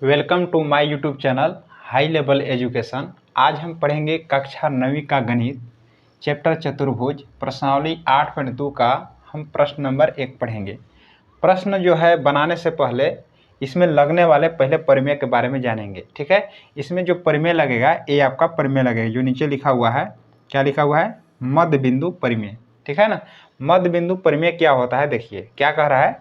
Welcome to my YouTube channel high level education. आज हम पढ़ेंगे कक्षा 9वीं का गणित चैप्टर चतुर्भुज प्रश्नावली 8.2 का हम प्रश्न नंबर 1 पढ़ेंगे। प्रश्न जो है बनाने से पहले इसमें लगने वाले पहले परिमेय के बारे में जानेंगे। ठीक है, इसमें जो परिमेय लगेगा ये आपका परिमेय लगेगा जो नीचे लिखा हुआ है। क्या लिखा हुआ है? मध्य बिंदु परिमेय। ठीक है ना। मध्य बिंदु परिमेय क्या होता है? देखिए क्या कह रहा है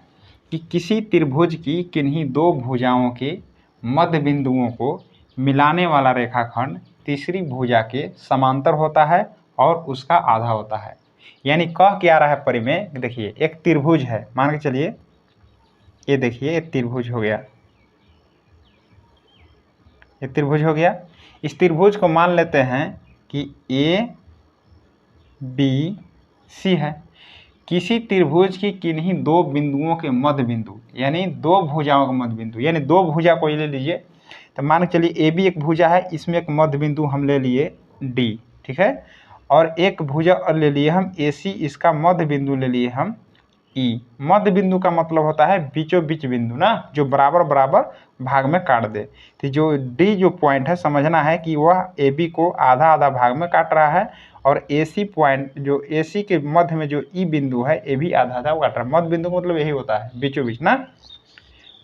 कि किसी त्रिभुज की किन्हीं दो भुजाओं के मध्य बिंदुओं को मिलाने वाला रेखाखंड तीसरी भुजा के समांतर होता है और उसका आधा होता है। यानी कह क्या रहा है परिमेय? देखिए एक त्रिभुज है, मान के चलिए ये देखिए एक त्रिभुज हो गया, ये त्रिभुज हो गया। इस त्रिभुज को मान लेते हैं कि ए बी सी है। किसी त्रिभुज की किन्हीं दो बिंदुओं के मध्य बिंदु यानी दो भुजाओं के मध्य बिंदु, यानी दो भुजा को ले लीजिए। तो मान के चलिए ए बी एक भुजा है, इसमें एक मध्य बिंदु हम ले लिए डी। ठीक है, और एक भुजा और ले लिए हम ए सी, इसका मध्य बिंदु ले लिए हम ई। मध्य बिंदु का मतलब होता है बीचों बीच बिंदु ना, जो बराबर बराबर भाग में काट दे। तो जो डी जो पॉइंट है समझना है कि वह ए बी को आधा आधा भाग में काट रहा है, और ए सी पॉइंट जो ए सी के मध्य में जो ई बिंदु है ये भी आधा आधा काट रहा है। मध्य बिंदु मतलब यही होता है बीचों बीच ना।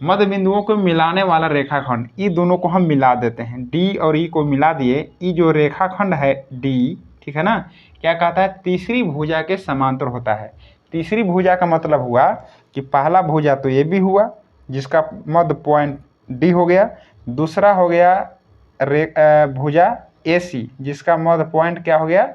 मध्य बिंदुओं को मिलाने वाला रेखाखंड, ई दोनों को हम मिला देते हैं, डी और ई को मिला दिए। ई जो रेखाखंड है डी, ठीक है ना, क्या कहता है? तीसरी भुजा के समांतर होता है। तीसरी भुजा का मतलब हुआ कि पहला भुजा तो ये भी हुआ जिसका मध्य पॉइंट डी हो गया, दूसरा हो गया भुजा ए सी जिसका मध्य पॉइंट क्या हो गया?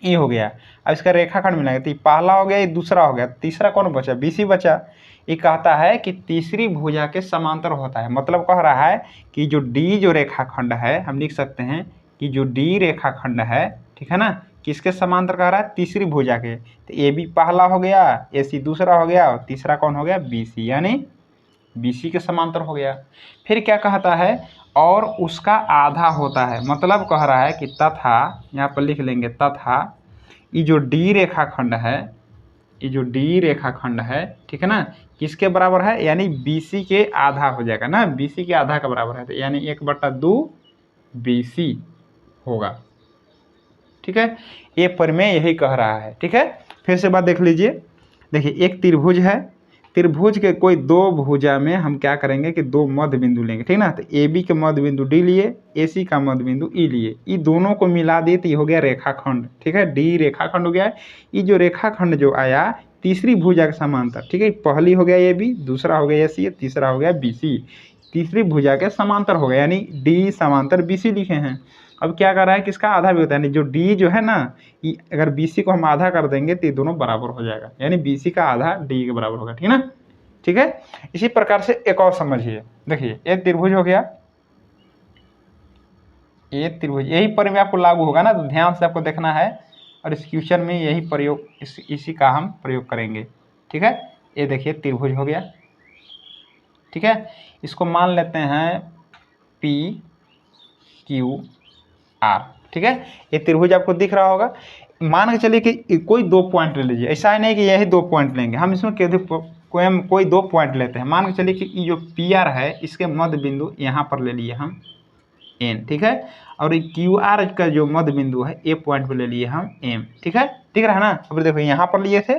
ई हो गया। अब इसका रेखाखंड मिलाएंगे तो पहला हो गया, ये दूसरा हो गया, तीसरा कौन बचा? बी सी बचा। ये कहता है कि तीसरी भुजा के समांतर होता है। मतलब कह रहा है कि जो डी जो रेखाखंड है, हम लिख सकते हैं कि जो डी रेखाखंड है, ठीक है ना, किसके समांतर कह रहा है? तीसरी भुजा के। तो ए बी पहला हो गया, ए सी दूसरा हो गया, और तीसरा कौन हो गया? बी सी, यानी बी सी के समांतर हो गया। फिर क्या कहता है? और उसका आधा होता है। मतलब कह रहा है कि तथा, यहाँ पर लिख लेंगे तथा, ये जो डी रेखाखंड है, ये जो डी रेखाखंड है, ठीक है ना, किसके बराबर है? यानी BC के आधा हो जाएगा ना, BC के आधा का बराबर है, तो यानी 1/2 BC होगा। ठीक है, ये परिमेय यही कह रहा है। ठीक है, फिर से बात देख लीजिए। देखिए एक त्रिभुज है, त्रिभुज के कोई दो भुजा में हम क्या करेंगे कि दो मध्य बिंदु लेंगे, ठीक ना। तो ए बी के मध्य बिंदु डी लिए, ए सी का मध्य बिंदु ई लिए, ये दोनों को मिला दिए तो ये हो गया रेखाखंड। ठीक है, डी रेखाखंड हो गया। ये जो रेखाखंड जो आया तीसरी भुजा के समांतर, ठीक है, पहली हो गया ए बी, दूसरा हो गया ए सी, तीसरा हो गया बी सी, तीसरी भुजा के समांतर हो गया, यानी डी समांतर बी सी लिखे हैं। अब क्या कर रहा है कि इसका आधा भी होता है, यानी जो डी जो है ना, ये अगर BC को हम आधा कर देंगे तो ये दोनों बराबर हो जाएगा, यानी BC का आधा डी के बराबर होगा। ठीक है ना। ठीक है, इसी प्रकार से एक और समझिए। देखिए एक त्रिभुज हो गया, ये त्रिभुज, यही परिमेय आपको लागू होगा ना, तो ध्यान से आपको देखना है, और इस क्वेश्चन में यही प्रयोग इसी का हम प्रयोग करेंगे। ठीक है, ये देखिए त्रिभुज हो गया। ठीक है, इसको मान लेते हैं PQR। ठीक है, ये त्रिभुज आपको दिख रहा होगा। मान के चलिए कि कोई दो पॉइंट ले लीजिए, ऐसा है नहीं कि यही दो पॉइंट लेंगे, हम इसमें कोई दो पॉइंट लेते हैं। मान के चलिए कि ये जो PR है इसके मध्य बिंदु यहाँ पर ले लिए हम N। ठीक है, और ये QR का जो मध्य बिंदु है ए पॉइंट पर ले लिए हम M। ठीक है, दिख रहा है ना। अब देखो यहाँ पर लिए थे,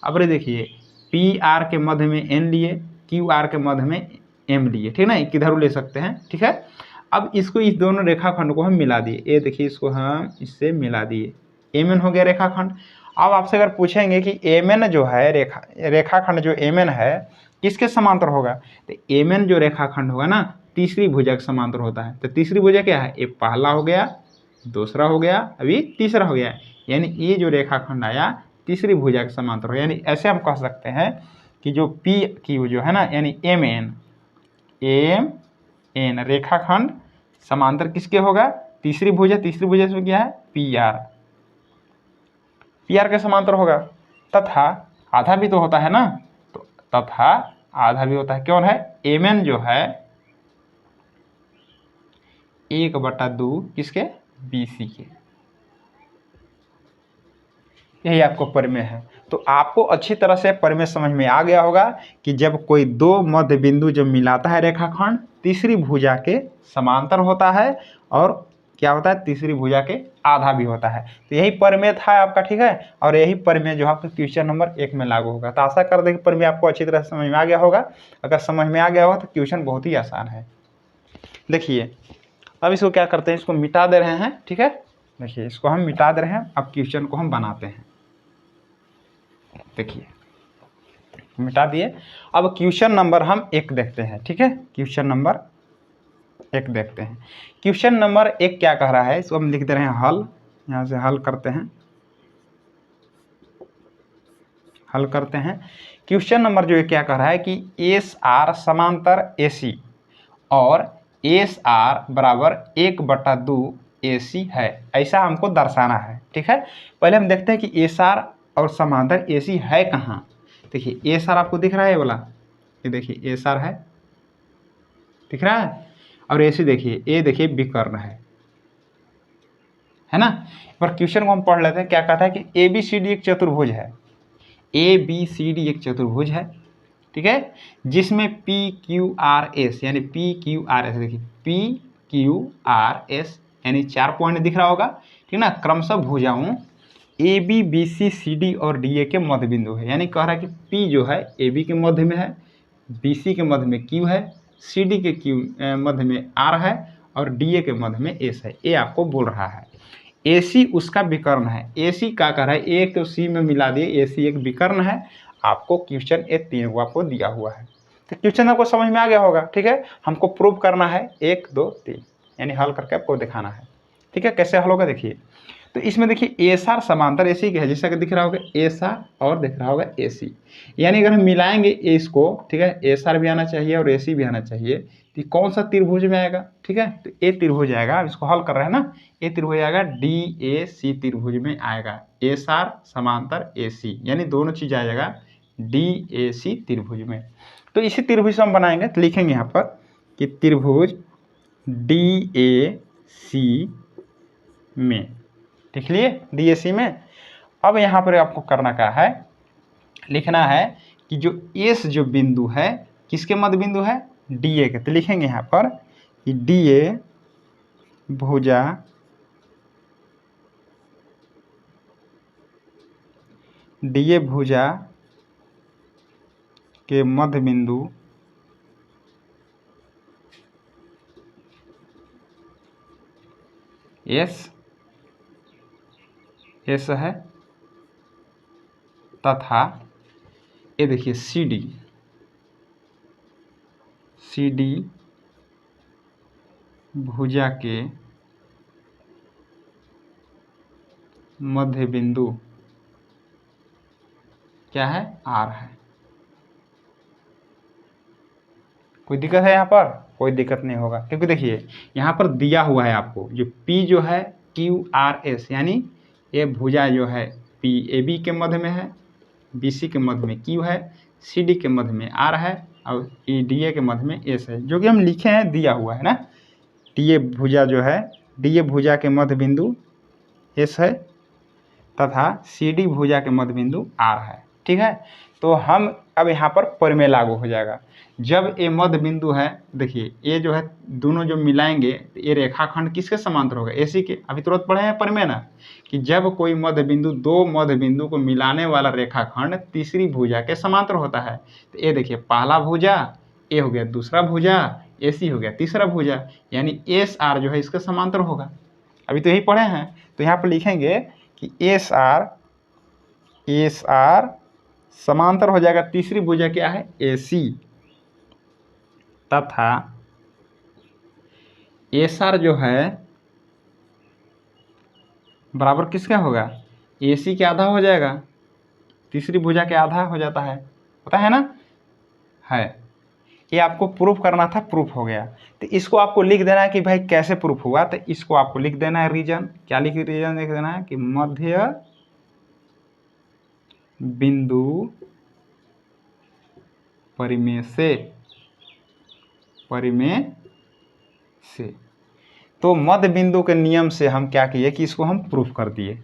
अब देखिए PR के मध्य में N लिए, QR के मध्य में M लिए, ठीक है ना, किधर ले सकते हैं। ठीक है, अब इसको इस दोनों रेखाखंड को हम मिला दिए, ये देखिए इसको हम इससे मिला दिए, MN हो गया रेखाखंड। अब आपसे अगर पूछेंगे कि MN जो है रेखाखंड जो MN है किसके समांतर होगा, तो MN जो रेखाखंड होगा ना तीसरी भुजा के समांतर होता है। तो तीसरी भुजा क्या है? ये पहला हो गया, दूसरा हो गया, अभी तीसरा हो गया, यानी ये जो रेखाखंड आया तीसरी भुजा के समांतर हो। यानी ऐसे हम कह सकते हैं कि जो PQ जो है ना, यानी MN रेखाखंड समांतर किसके होगा? तीसरी भुजा, तीसरी भुजा से क्या है? PR के समांतर होगा। तथा आधा भी तो होता है ना, तो तथा आधा भी होता है। कौन है? MN जो है 1/2 किसके? BC के। यही आपको परिमेय है। तो आपको अच्छी तरह से परिमेय समझ में आ गया होगा कि जब कोई दो मध्य बिंदु जब मिलाता है रेखाखंड तीसरी भुजा के समांतर होता है और क्या होता है तीसरी भुजा के आधा भी होता है। तो यही परिमेय था आपका, ठीक है। और यही परिमेय जो आपका क्वेश्चन नंबर 1 में लागू होगा। तो आशा कर दें कि परिमेय आपको अच्छी तरह से समझ में आ गया होगा। अगर समझ में आ गया होगा तो क्वेश्चन बहुत ही आसान है। देखिए अब इसको क्या करते हैं, इसको मिटा दे रहे हैं, ठीक है। देखिए इसको हम मिटा दे रहे हैं, अब क्वेश्चन को हम बनाते हैं। देखिए मिटा दिए। अब क्वेश्चन नंबर हम 1 देखते हैं, ठीक है। क्वेश्चन नंबर 1 देखते हैं। क्वेश्चन नंबर 1 क्या कह रहा है, इसको हम लिख दे रहे हैं हल। यहाँ से हल करते हैं, हल करते हैं। क्वेश्चन नंबर जो है क्या कह रहा है कि एस आर समांतर AC और एस आर बराबर 1/2 AC है, ऐसा हमको दर्शाना है, ठीक है। पहले हम देखते हैं कि एस आर और समांतर AC है कहाँ। देखिए एस आर आपको दिख रहा है, ये वाला, ये देखिए एस आर है, दिख रहा है। और AC देखिए, ए देखिए विकर्ण है ना। पर क्वेश्चन को हम पढ़ लेते हैं। क्या कहता है कि ABCD एक चतुर्भुज है, ABCD एक चतुर्भुज है, ठीक है, जिसमें PQRS यानी PQRS देखिए PQRS यानी 4 पॉइंट दिख रहा होगा, ठीक ना, क्रमशः भुजाओं AB BC CD और DA के मध्य बिंदु है। यानी कह रहा है कि P जो है AB के मध्य में है, BC के मध्य में Q है, CD के मध्य में R है और DA के मध्य में S है। ये आपको बोल रहा है। AC उसका विकर्ण है। AC क्या कर रहा है, एक तो C में मिला दिए, AC एक विकर्ण है। आपको क्वेश्चन ए 3 आपको दिया हुआ है। तो क्वेश्चन आपको समझ में आ गया होगा, ठीक है। हमको प्रूव करना है 1 2 3 यानी हल करके आपको दिखाना है, ठीक है। कैसे हल होगा देखिए। तो इसमें देखिए एस आर समांतर AC के है, जैसा कि दिख रहा होगा एस आर और दिख रहा होगा AC। यानी अगर हम मिलाएंगे इसको, ठीक है, एस आर भी आना चाहिए और AC भी आना चाहिए, तो कौन सा त्रिभुज में आएगा, ठीक है। तो ए त्रिभुज आएगा। अब इसको हल कर रहे हैं ना, ए त्रिभुज आएगा DAC त्रिभुज में आएगा, एस आर समांतर AC यानी दोनों चीज आ जाएगा DAC त्रिभुज में। तो इसी त्रिभुज से हम बनाएंगे। तो लिखेंगे यहाँ पर कि त्रिभुज DAC में, लिख लिए DAC में। अब यहाँ पर आपको करना क्या है, लिखना है कि जो एस जो बिंदु है किसके मध्य बिंदु है, DA के। तो लिखेंगे यहाँ पर कि DA भुजा के मध्य बिंदु S है तथा ये देखिए CD भुजा के मध्य बिंदु क्या है, R है। कोई दिक्कत है यहाँ पर, कोई दिक्कत नहीं होगा, क्योंकि देखिए यहाँ पर दिया हुआ है आपको जो P जो है QRS यानी ये भुजा जो है AB के मध्य में है, BC के मध्य में Q है, CD के मध्य में R है और DA के मध्य में S है, जो कि हम लिखे हैं, दिया हुआ है ना। DA भुजा जो है, DA भुजा के मध्य बिंदु S है तथा CD भुजा के मध्य बिंदु R है, ठीक है। तो हम अब यहाँ पर परिमेय लागू हो जाएगा। जब ये मध्य बिंदु है, देखिए ये जो है दोनों जो मिलाएंगे तो ये रेखाखंड किसके समांतर होगा, AC के। अभी तुरंत पढ़े हैं परिमेय ना, कि जब कोई मध्य बिंदु दो मध्य बिंदु को मिलाने वाला रेखाखंड तीसरी भुजा के समांतर होता है। तो ये देखिए पहला भुजा ए हो गया, दूसरा भुजा AC हो गया, तीसरा भुजा यानी SR जो है इसके समांतर होगा। अभी तो यही पढ़े हैं। तो यहाँ पर लिखेंगे कि SR समांतर हो जाएगा तीसरी भुजा क्या है, AC तथा SR जो है बराबर किसका होगा, AC के आधा हो जाएगा, तीसरी भुजा के आधा हो जाता है, पता है ना, है। ये आपको प्रूफ करना था, प्रूफ हो गया। तो इसको आपको लिख देना है कि भाई कैसे प्रूफ हुआ। तो इसको आपको लिख देना है रीजन, क्या रीजन लिख देना है कि मध्य बिंदु परिमेय से। तो मध्य बिंदु के नियम से हम क्या किए कि इसको हम प्रूफ कर दिए,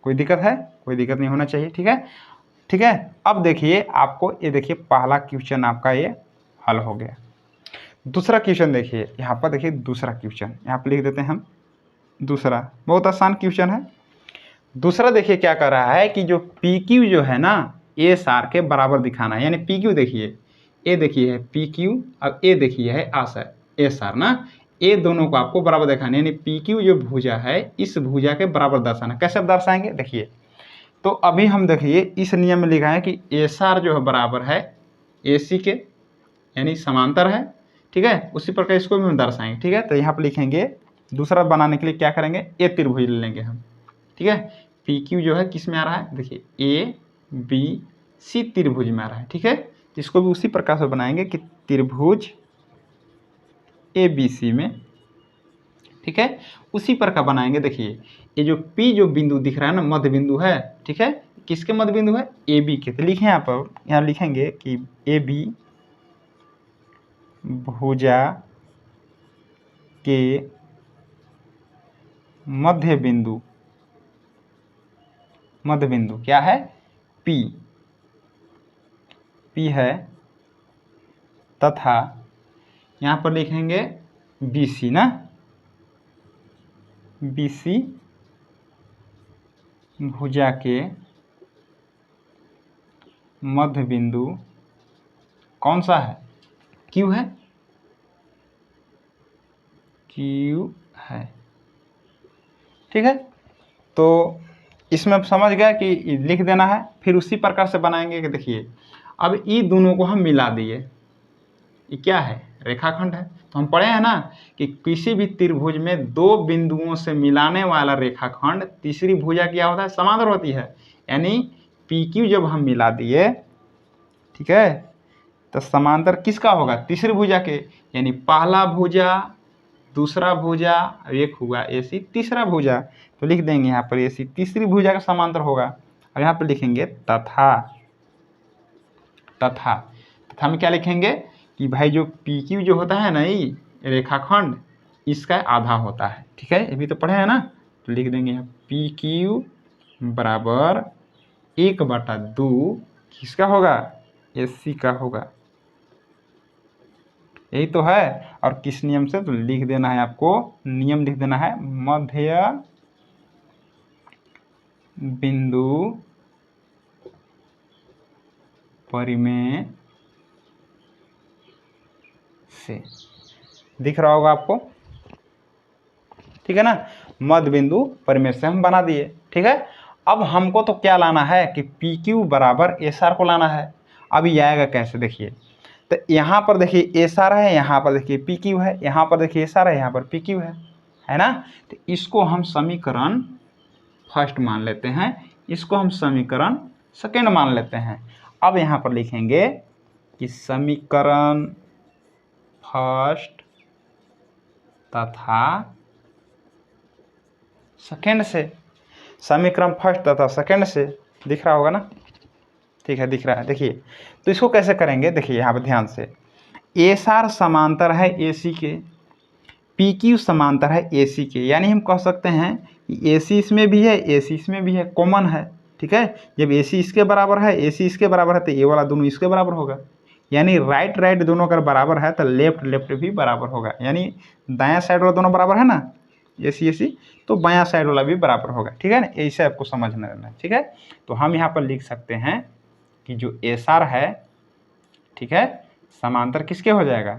कोई दिक्कत है? कोई दिक्कत नहीं होना चाहिए। ठीक है, ठीक है। अब देखिए आपको ये देखिए पहला क्वेश्चन आपका ये हल हो गया। दूसरा क्वेश्चन देखिए, यहाँ पर देखिए दूसरा क्वेश्चन यहाँ पर लिख देते हैं हम। दूसरा बहुत आसान क्वेश्चन है। दूसरा देखिए क्या कर रहा है कि जो पी क्यू जो है ना ए सार के बराबर दिखाना है। यानी पी क्यू देखिए, ए देखिए है पी क्यू और ए देखिए है आसार ए सार ना, ये दोनों को आपको बराबर दिखाना है। यानी पी क्यू जो भुजा है इस भुजा के बराबर दर्शाना। कैसे दर्शाएंगे देखिए, तो अभी हम देखिए इस नियम में लिखा है कि ए सार जो है बराबर है ए सी के, यानी समांतर है। ठीक है, उसी प्रकार इसको भी हम दर्शाएंगे। ठीक है, तो यहाँ पर लिखेंगे दूसरा बनाने के लिए क्या करेंगे, ए त्रिभुज ले लेंगे हम। ठीक है, पी क्यू जो है किस में आ रहा है, देखिए ए बी सी त्रिभुज में आ रहा है। ठीक है, इसको भी उसी प्रकार से बनाएंगे कि त्रिभुज ए बी सी में। ठीक है, उसी प्रकार बनाएंगे। देखिए ये जो पी जो बिंदु दिख रहा है ना, मध्य बिंदु है। ठीक है, किसके मध्य बिंदु है, ए बी के। तो लिखें यहाँ पर, यहाँ लिखेंगे कि ए बी भुजा के मध्य बिंदु, मध्य बिंदु क्या है, पी, पी है, तथा यहाँ पर लिखेंगे बी सी ना, बी सी भुजा के मध्य बिंदु कौन सा है, क्यू है, क्यू है। ठीक है, तो इसमें अब समझ गया कि लिख देना है। फिर उसी प्रकार से बनाएंगे कि देखिए अब ये दोनों को हम मिला दिए, ये क्या है, रेखाखंड है। तो हम पढ़े हैं ना कि किसी भी त्रिभुज में दो बिंदुओं से मिलाने वाला रेखाखंड तीसरी भुजा क्या होता है, समांतर होती है। यानी पी क्यू जब हम मिला दिए, ठीक है, तो समांतर किसका होगा, तीसरी भुजा के। यानी पहला भुजा, दूसरा भुजा, एक हुआ ए सी तीसरा भुजा। तो लिख देंगे यहाँ पर ए सी तीसरी भुजा का समांतर होगा। और यहाँ पर लिखेंगे तथा, तथा, तथा में क्या लिखेंगे कि भाई जो पी क्यू जो होता है ना ये रेखाखंड, इसका आधा होता है। ठीक है, ये भी तो पढ़े हैं ना। तो लिख देंगे यहाँ पी क्यू बराबर 1/2 किसका होगा, एस सी का होगा। यही तो है। और किस नियम से, तो लिख देना है आपको, नियम लिख देना है, मध्य बिंदु परिमेय से। दिख रहा होगा आपको, ठीक है ना, मध्य बिंदु परिमेय से हम बना दिए। ठीक है, अब हमको तो क्या लाना है कि पी क्यू बराबर एस आर को लाना है। अब ये आएगा कैसे, देखिए, तो यहाँ पर देखिए एस आर है, यहाँ पर देखिए पी क्यू है, यहाँ पर देखिए एस आर है, यहाँ पर पी क्यू है ना। तो इसको हम समीकरण फर्स्ट मान लेते हैं, इसको हम समीकरण सेकेंड मान लेते हैं। अब यहाँ पर लिखेंगे कि समीकरण फर्स्ट तथा सेकेंड से, समीकरण फर्स्ट तथा सेकेंड से। दिख रहा होगा ना, ठीक है, दिख रहा है। देखिए तो इसको कैसे करेंगे, देखिए यहाँ पर ध्यान से, एस आर समांतर है ए सी के, पी क्यू समांतर है ए सी के। यानी हम कह सकते हैं कि ए सी इसमें भी है, ए सी इसमें भी है, कॉमन है। ठीक है, जब ए सी इसके बराबर है, ए सी इसके बराबर है, तो ये वाला दोनों इसके बराबर होगा। यानी राइट राइट दोनों अगर बराबर है तो लेफ्ट लेफ्ट भी बराबर होगा। यानी दायां साइड वाला दोनों बराबर है ना, ए सी, तो बायां साइड वाला भी बराबर होगा। ठीक है ना, ऐसे आपको समझना है। ठीक है, तो हम यहाँ पर लिख सकते हैं कि जो एस आर है, ठीक है, समांतर किसके हो जाएगा,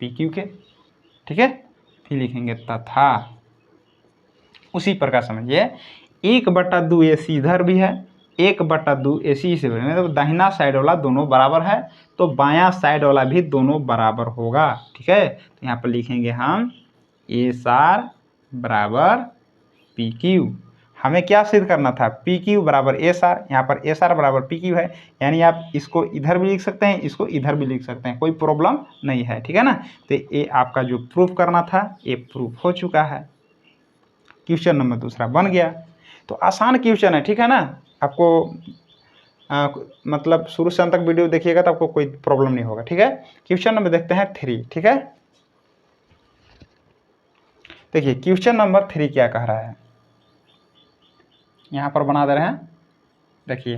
पी क्यू के। ठीक है, फिर लिखेंगे तथा, उसी प्रकार समझिए 1/2 ए सी इधर भी है, 1/2 ए सी इसे, मतलब दाहिना साइड वाला दोनों बराबर है, तो बायां साइड वाला भी दोनों बराबर होगा। ठीक है, तो यहाँ पर लिखेंगे हम एस आर बराबर पी क्यू। हमें क्या सिद्ध करना था, पी क्यू बराबर एस आर, यहाँ पर एस आर बराबर पी क्यू है। यानी आप इसको इधर भी लिख सकते हैं, इसको इधर भी लिख सकते हैं, कोई प्रॉब्लम नहीं है। ठीक है ना, तो ये आपका जो प्रूफ करना था ये प्रूफ हो चुका है। क्वेश्चन नंबर दूसरा बन गया। तो आसान क्वेश्चन है, ठीक है ना। आपको मतलब शुरू से अंत तक वीडियो देखिएगा तो आपको कोई प्रॉब्लम नहीं होगा। ठीक है, क्वेश्चन नंबर देखते हैं 3। ठीक है, देखिए क्वेश्चन नंबर 3 क्या कह रहा है, यहाँ पर बना दे रहे हैं। देखिए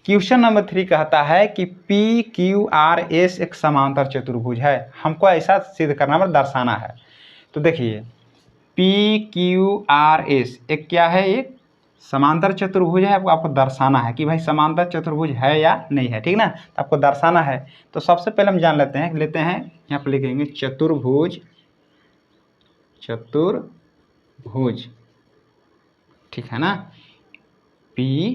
क्वेश्चन नंबर 3 कहता है कि पी क्यू आर एस एक समांतर चतुर्भुज है। हमको ऐसा सिद्ध करना मतलब दर्शाना है। तो देखिए पी क्यू आर एस एक क्या है, एक समांतर चतुर्भुज है। आपको दर्शाना है कि भाई समांतर चतुर्भुज है या नहीं है, ठीक ना। तो आपको दर्शाना है। तो सबसे पहले हम जान लेते हैं यहाँ पर लिखेंगे चतुर्भुज, चतुर्भुज, ठीक है ना। पी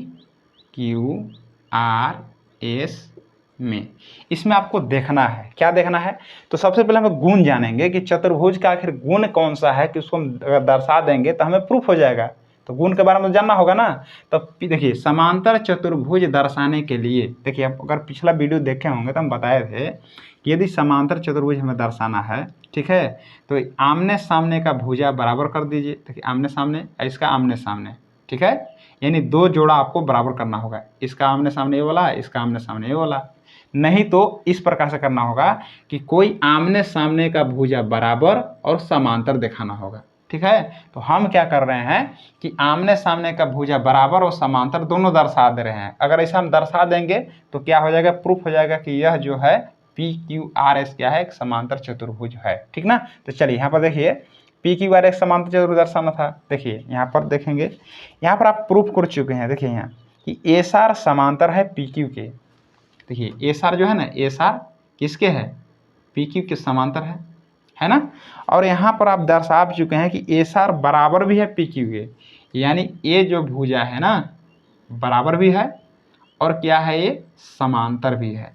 क्यू आर एस में इसमें आपको देखना है, क्या देखना है। तो सबसे पहले हम गुण जानेंगे कि चतुर्भुज का आखिर गुण कौन सा है कि उसको हम दर्शा देंगे तो हमें प्रूफ हो जाएगा। तो गुण के बारे में जानना होगा ना। तो देखिए समांतर चतुर्भुज दर्शाने के लिए, देखिए आप अगर पिछला वीडियो देखे होंगे तो हम बताए थे कि यदि समांतर चतुर्भुज हमें दर्शाना है, ठीक है, तो आमने सामने का भुजा बराबर कर दीजिए। देखिए आमने सामने, इसका आमने सामने, ठीक है, यानी दो जोड़ा आपको बराबर करना होगा। इसका आमने सामने ये वाला, इसका आमने सामने ये वाला। नहीं तो इस प्रकार से करना होगा कि कोई आमने सामने का भुजा बराबर और समांतर दिखाना होगा, ठीक है। तो हम क्या कर रहे हैं कि आमने सामने का भुजा बराबर और समांतर दोनों दर्शा दे रहे हैं। अगर ऐसा हम दर्शा देंगे तो क्या हो जाएगा, प्रूफ हो जाएगा कि यह जो है पी क्यू आर एस क्या है, एक समांतर चतुर्भुज है, ठीक ना। तो चलिए यहाँ पर देखिए पी क्यू आर एक समांतर चतुर्भुज दर्शाना था। देखिए यहाँ पर देखेंगे, यहाँ पर आप प्रूफ कर चुके हैं। देखिए यहाँ कि एस आर समांतर है पी क्यू के। देखिए एस आर जो है ना, एस आर किसके है, पी क्यू के समांतर है ना। और यहाँ पर आप दर्शा चुके हैं कि एस आर बराबर भी है पी क्यू के, यानी ये जो भुजा है ना बराबर भी है और क्या है, ये समांतर भी है,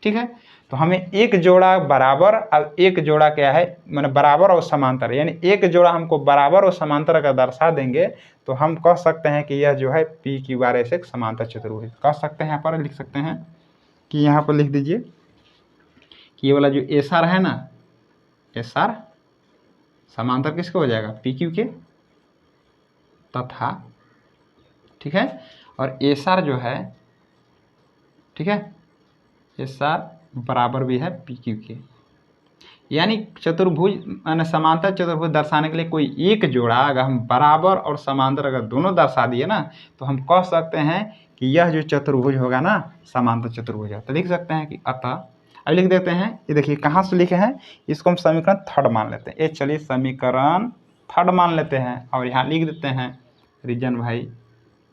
ठीक है। तो हमें एक जोड़ा बराबर और एक जोड़ा क्या है, मैंने बराबर और समांतर, यानी एक जोड़ा हमको बराबर और समांतर अगर दर्शा देंगे तो हम कह सकते हैं कि यह जो है पी क्यू आर एस एक समांतर चतुर्भुज कह सकते हैं। यहाँ पर लिख सकते हैं कि यहाँ पर लिख दीजिए कि ये वाला जो एस आर है ना, एस आर समांतर किसको हो जाएगा, पी क्यू के तथा, ठीक है, और एस आर जो है, ठीक है, एस आर बराबर भी है पी क्यू के। यानी चतुर्भुज यानी समांतर चतुर्भुज दर्शाने के लिए कोई एक जोड़ा अगर हम बराबर और समांतर अगर दोनों दर्शा दिए ना तो हम कह सकते हैं कि यह जो चतुर्भुज होगा ना समांतर चतुर्भुज है। तो लिख सकते हैं कि अतः, अब लिख देते हैं, ये देखिए कहाँ से लिखे हैं, इसको हम समीकरण थर्ड मान लेते हैं। ये चलिए समीकरण थर्ड मान लेते हैं और यहाँ लिख देते हैं रीजन भाई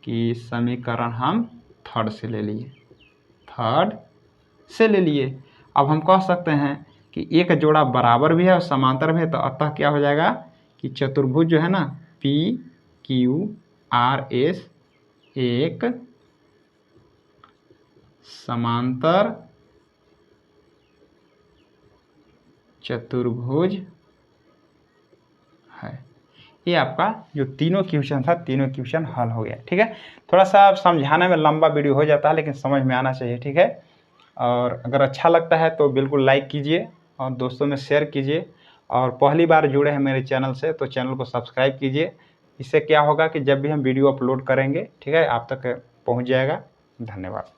कि समीकरण हम थर्ड से ले लिए, थर्ड से ले लिए। अब हम कह सकते हैं कि एक जोड़ा बराबर भी है और समांतर भी है। तो अतः क्या हो जाएगा कि चतुर्भुज जो है ना पी क्यू आर एस एक समांतर चतुर्भुज है। ये आपका जो तीनों क्वेश्चन था, तीनों क्वेश्चन हल हो गया, ठीक है। थोड़ा सा समझाने में लंबा वीडियो हो जाता है लेकिन समझ में आना चाहिए, ठीक है। और अगर अच्छा लगता है तो बिल्कुल लाइक कीजिए और दोस्तों में शेयर कीजिए। और पहली बार जुड़े हैं मेरे चैनल से तो चैनल को सब्सक्राइब कीजिए। इससे क्या होगा कि जब भी हम वीडियो अपलोड करेंगे, ठीक है, आप तक पहुंच जाएगा। धन्यवाद।